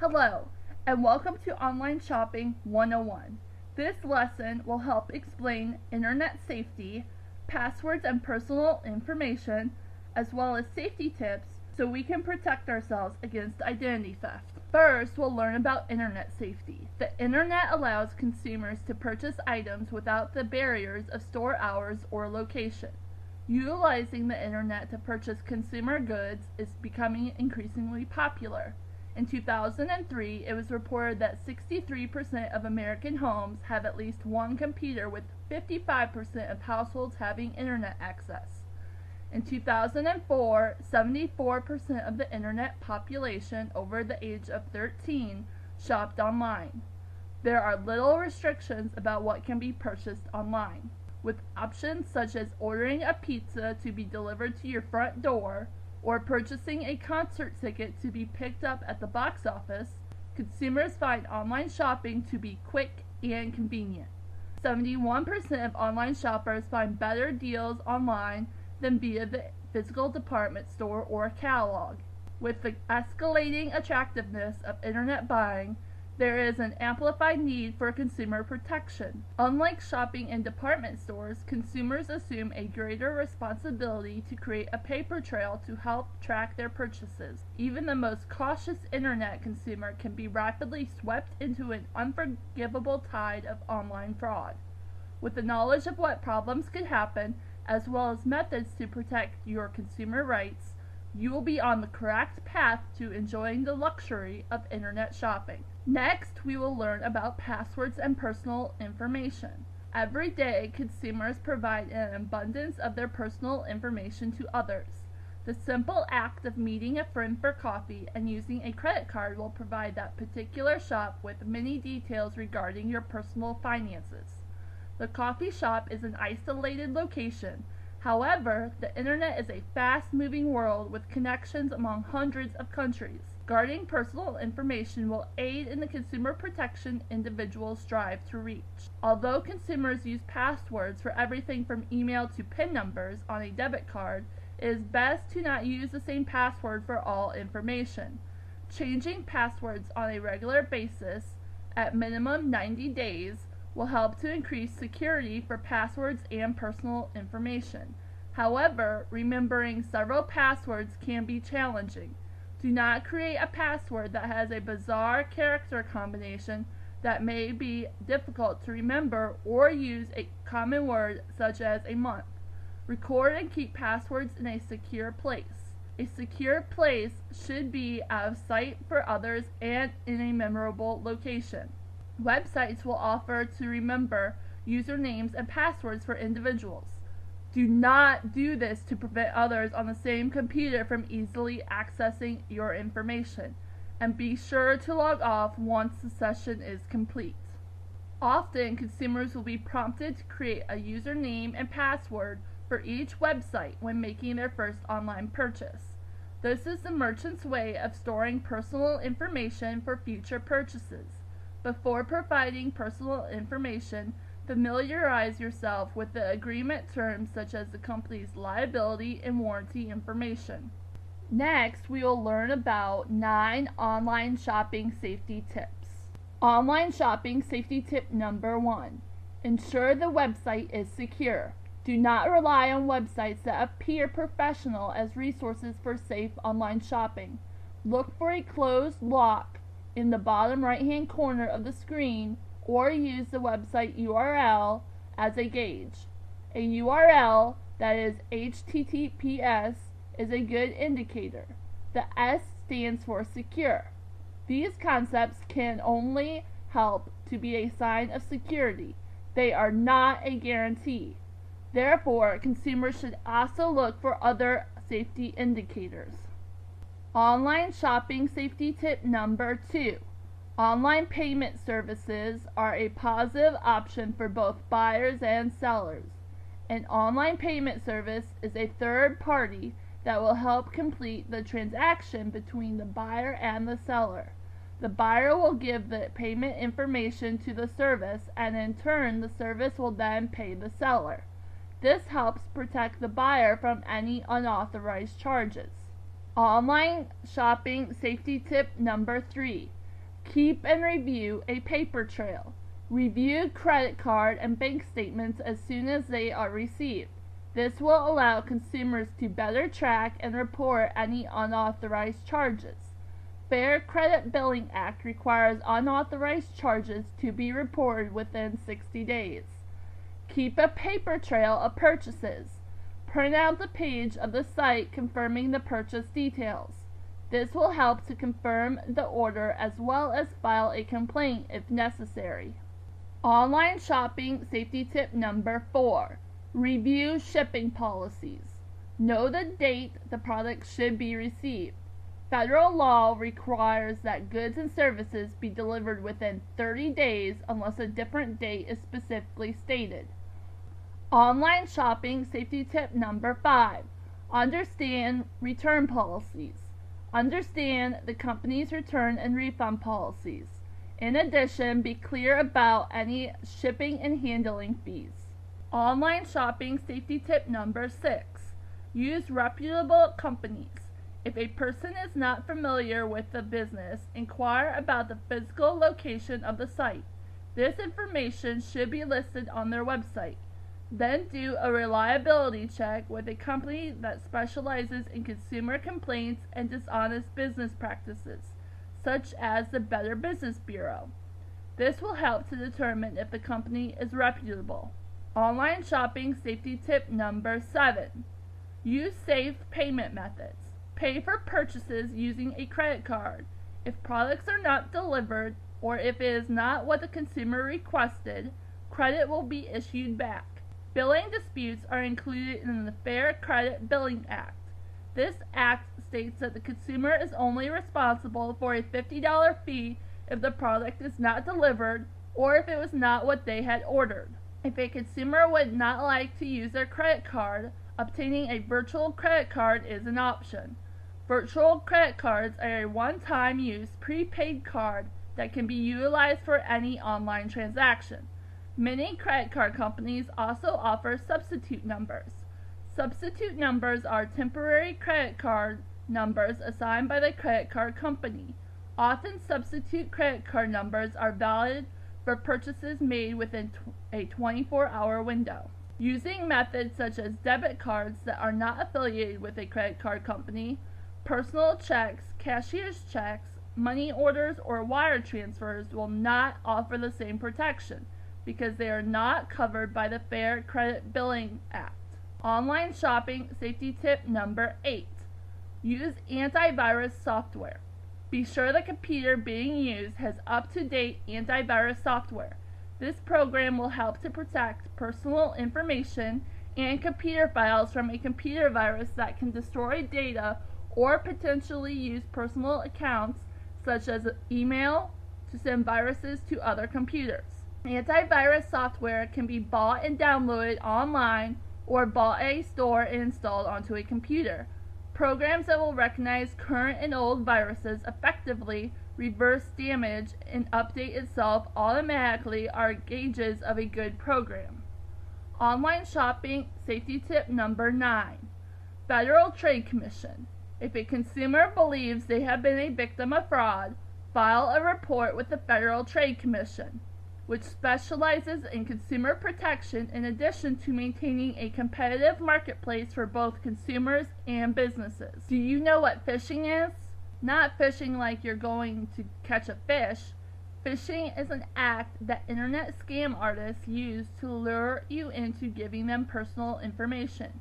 Hello, and welcome to Online Shopping 101. This lesson will help explain internet safety, passwords and personal information, as well as safety tips so we can protect ourselves against identity theft. First, we'll learn about internet safety. The internet allows consumers to purchase items without the barriers of store hours or location. Utilizing the internet to purchase consumer goods is becoming increasingly popular. In 2003, it was reported that 63% of American homes have at least one computer, with 55% of households having internet access. In 2004, 74% of the internet population over the age of 13 shopped online. There are little restrictions about what can be purchased online, with options such as ordering a pizza to be delivered to your front door, or purchasing a concert ticket to be picked up at the box office. Consumers find online shopping to be quick and convenient. 71% of online shoppers find better deals online than via the physical department store or catalog. With the escalating attractiveness of internet buying, there is an amplified need for consumer protection. Unlike shopping in department stores, consumers assume a greater responsibility to create a paper trail to help track their purchases. Even the most cautious internet consumer can be rapidly swept into an unforgivable tide of online fraud. With the knowledge of what problems could happen, as well as methods to protect your consumer rights, you will be on the correct path to enjoying the luxury of internet shopping. Next, we will learn about passwords and personal information. Every day, consumers provide an abundance of their personal information to others. The simple act of meeting a friend for coffee and using a credit card will provide that particular shop with many details regarding your personal finances. The coffee shop is an isolated location. However, the internet is a fast-moving world with connections among hundreds of countries. Guarding personal information will aid in the consumer protection individuals strive to reach. Although consumers use passwords for everything from email to PIN numbers on a debit card, it is best to not use the same password for all information. Changing passwords on a regular basis, at minimum 90 days, will help to increase security for passwords and personal information. However, remembering several passwords can be challenging. Do not create a password that has a bizarre character combination that may be difficult to remember, or use a common word such as a month. Record and keep passwords in a secure place. A secure place should be out of sight for others and in a memorable location. Websites will offer to remember usernames and passwords for individuals. Do not do this to prevent others on the same computer from easily accessing your information, and be sure to log off once the session is complete. Often, consumers will be prompted to create a username and password for each website when making their first online purchase. This is the merchant's way of storing personal information for future purchases. Before providing personal information, familiarize yourself with the agreement terms such as the company's liability and warranty information. Next, we will learn about 9 online shopping safety tips. Online shopping safety tip number 1. Ensure the website is secure. Do not rely on websites that appear professional as resources for safe online shopping. Look for a closed lock in the bottom right-hand corner of the screen, or use the website URL as a gauge. A URL that is HTTPS is a good indicator. The S stands for secure. These concepts can only help to be a sign of security. They are not a guarantee. Therefore, consumers should also look for other safety indicators. Online shopping safety tip number 2. Online payment services are a positive option for both buyers and sellers. An online payment service is a third party that will help complete the transaction between the buyer and the seller. The buyer will give the payment information to the service, and in turn the service will then pay the seller. This helps protect the buyer from any unauthorized charges. Online shopping safety tip number 3. Keep and review a paper trail. Review credit card and bank statements as soon as they are received. This will allow consumers to better track and report any unauthorized charges. Fair Credit Billing Act requires unauthorized charges to be reported within 60 days. Keep a paper trail of purchases. Print out the page of the site confirming the purchase details. This will help to confirm the order as well as file a complaint if necessary. Online shopping safety tip number 4. Review shipping policies. Know the date the product should be received. Federal law requires that goods and services be delivered within 30 days unless a different date is specifically stated. Online shopping safety tip number 5. Understand return policies. Understand the company's return and refund policies. In addition, be clear about any shipping and handling fees. Online shopping safety tip number 6. Use reputable companies. If a person is not familiar with the business, inquire about the physical location of the site. This information should be listed on their website. Then do a reliability check with a company that specializes in consumer complaints and dishonest business practices, such as the Better Business Bureau. This will help to determine if the company is reputable. Online shopping safety tip number 7. Use safe payment methods. Pay for purchases using a credit card. If products are not delivered or if it is not what the consumer requested, credit will be issued back. Billing disputes are included in the Fair Credit Billing Act. This act states that the consumer is only responsible for a $50 fee if the product is not delivered or if it was not what they had ordered. If a consumer would not like to use their credit card, obtaining a virtual credit card is an option. Virtual credit cards are a one-time use prepaid card that can be utilized for any online transaction. Many credit card companies also offer substitute numbers. Substitute numbers are temporary credit card numbers assigned by the credit card company. Often substitute credit card numbers are valid for purchases made within a 24-hour window. Using methods such as debit cards that are not affiliated with a credit card company, personal checks, cashier's checks, money orders, or wire transfers will not offer the same protection because they are not covered by the Fair Credit Billing Act. Online shopping safety tip number 8. Use antivirus software. Be sure the computer being used has up-to-date antivirus software. This program will help to protect personal information and computer files from a computer virus that can destroy data or potentially use personal accounts such as email to send viruses to other computers. Antivirus software can be bought and downloaded online or bought at a store and installed onto a computer. Programs that will recognize current and old viruses effectively, reverse damage, and update itself automatically are gauges of a good program. Online shopping safety tip number 9. Federal Trade Commission. If a consumer believes they have been a victim of fraud, file a report with the Federal Trade Commission, which specializes in consumer protection in addition to maintaining a competitive marketplace for both consumers and businesses. Do you know what phishing is? Not fishing like you're going to catch a fish. Phishing is an act that internet scam artists use to lure you into giving them personal information.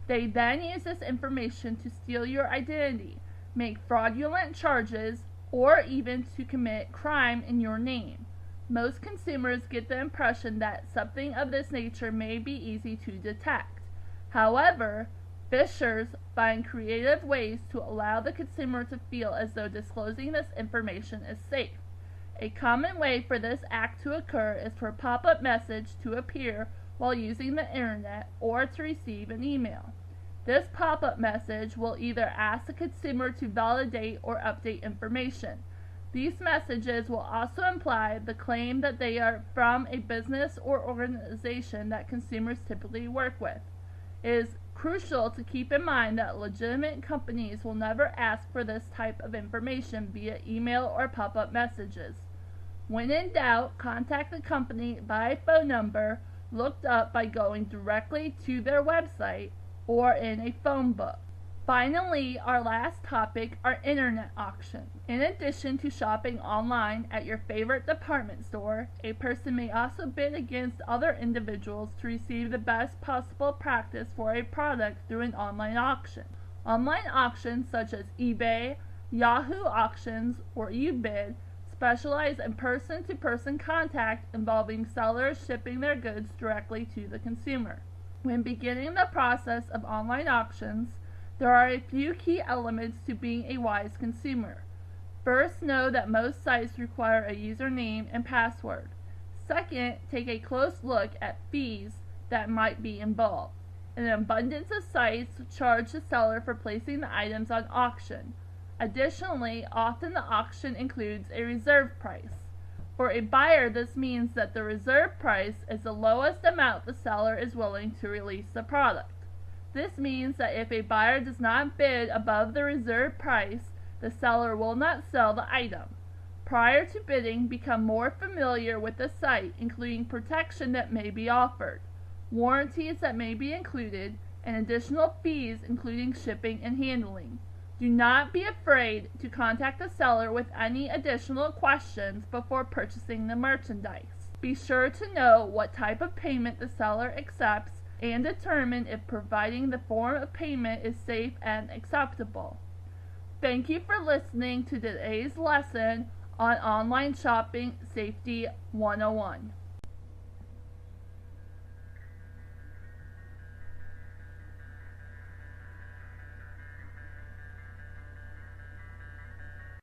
They then use this information to steal your identity, make fraudulent charges, or even to commit crime in your name. Most consumers get the impression that something of this nature may be easy to detect. However, phishers find creative ways to allow the consumer to feel as though disclosing this information is safe. A common way for this act to occur is for a pop-up message to appear while using the internet or to receive an email. This pop-up message will either ask the consumer to validate or update information. These messages will also imply the claim that they are from a business or organization that consumers typically work with. It is crucial to keep in mind that legitimate companies will never ask for this type of information via email or pop-up messages. When in doubt, contact the company by phone number looked up by going directly to their website or in a phone book. Finally, our last topic are internet auctions. In addition to shopping online at your favorite department store, a person may also bid against other individuals to receive the best possible practice for a product through an online auction. Online auctions such as eBay, Yahoo Auctions, or eBid specialize in person-to-person contact involving sellers shipping their goods directly to the consumer. When beginning the process of online auctions, there are a few key elements to being a wise consumer. First, know that most sites require a username and password. Second, take a close look at fees that might be involved. An abundance of sites charge the seller for placing the items on auction. Additionally, often the auction includes a reserve price. For a buyer, this means that the reserve price is the lowest amount the seller is willing to release the product. This means that if a buyer does not bid above the reserve price, the seller will not sell the item. Prior to bidding, become more familiar with the site, including protection that may be offered, warranties that may be included, and additional fees including shipping and handling. Do not be afraid to contact the seller with any additional questions before purchasing the merchandise. Be sure to know what type of payment the seller accepts and determine if providing the form of payment is safe and acceptable. Thank you for listening to today's lesson on Online Shopping Safety 101.